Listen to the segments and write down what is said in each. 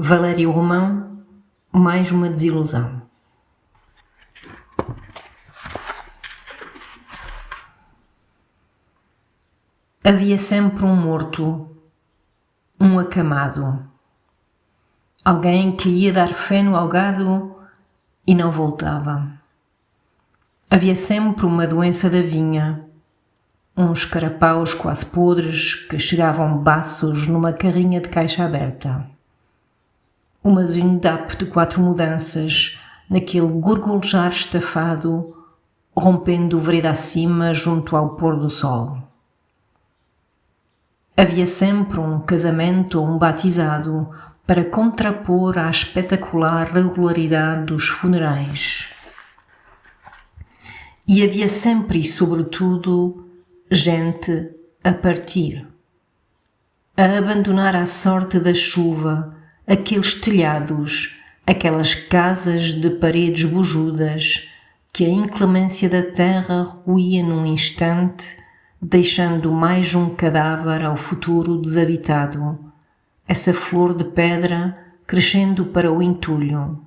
Valério Romão, mais uma desilusão. Havia sempre um morto, um acamado, alguém que ia dar feno ao gado e não voltava. Havia sempre uma doença da vinha, uns carapaus quase podres que chegavam baços numa carrinha de caixa aberta. Uma zundap de 4 mudanças naquele gorgolejar estafado, rompendo vereda acima junto ao pôr do sol. Havia sempre um casamento ou um batizado para contrapor à espetacular regularidade dos funerais. E havia sempre e sobretudo gente a partir, a abandonar à sorte da chuva aqueles telhados, aquelas casas de paredes bujudas que a inclemência da terra ruía num instante, deixando mais um cadáver ao futuro desabitado, essa flor de pedra crescendo para o entulho.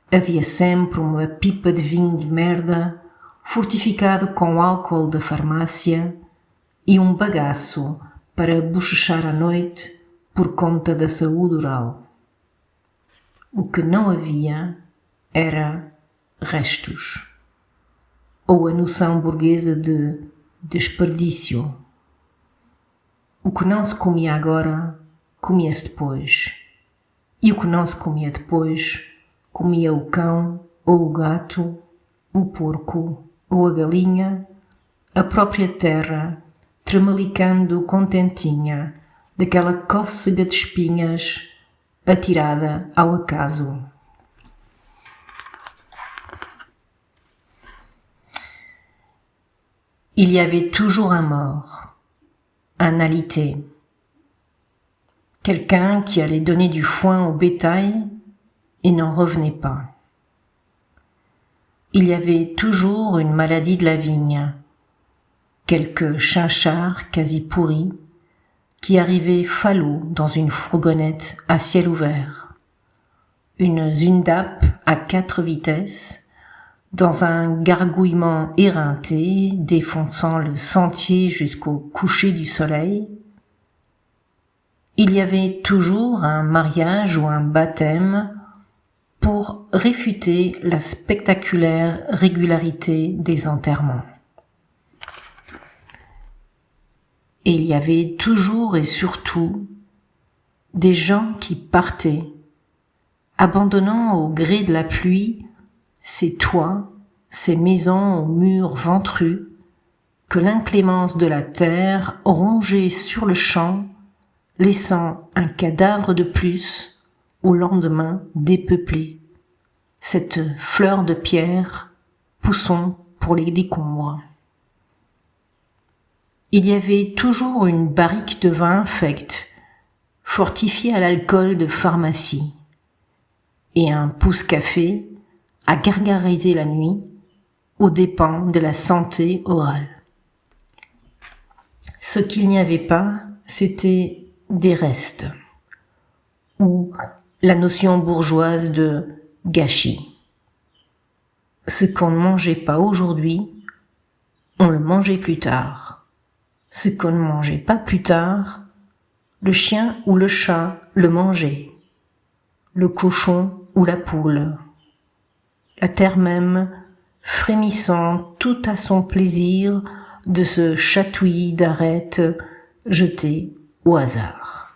Havia sempre uma pipa de vinho de merda, fortificado com álcool da farmácia, e um bagaço para bochechar à noite por conta da saúde oral. O que não havia era restos, ou a noção burguesa de desperdício. O que não se comia agora, comia-se depois. E o que não se comia depois, comia o cão ou o gato, o porco ou a galinha, a própria terra, tremalicando contentinha daquela cócega de espinhas atirada ao acaso. Il y avait toujours un mort, un alité, quelqu'un qui allait donner du foin au bétail et n'en revenait pas. Il y avait toujours une maladie de la vigne, quelques chinchards quasi pourris qui arrivaient falot dans une fourgonnette à ciel ouvert, une zundap à 4 vitesses, dans un gargouillement éreinté défonçant le sentier jusqu'au coucher du soleil. Il y avait toujours un mariage ou un baptême pour réfuter la spectaculaire régularité des enterrements. Et il y avait toujours et surtout des gens qui partaient, abandonnant au gré de la pluie ces toits, ces maisons aux murs ventrus, que l'inclémence de la terre rongeait sur le champ, laissant un cadavre de plus au lendemain dépeuplé. Cette fleur de pierre, poussons pour les décombres. Il y avait toujours une barrique de vin infect, fortifiée à l'alcool de pharmacie, et un pousse-café à gargariser la nuit aux dépens de la santé orale. Ce qu'il n'y avait pas, c'était des restes, ou la notion bourgeoise de gâchis. Ce qu'on ne mangeait pas aujourd'hui, on le mangeait plus tard. Ce qu'on ne mangeait pas plus tard, le chien ou le chat le mangeait, le cochon ou la poule. La terre même, frémissant tout à son plaisir de ce chatouillis d'arêtes jetés au hasard.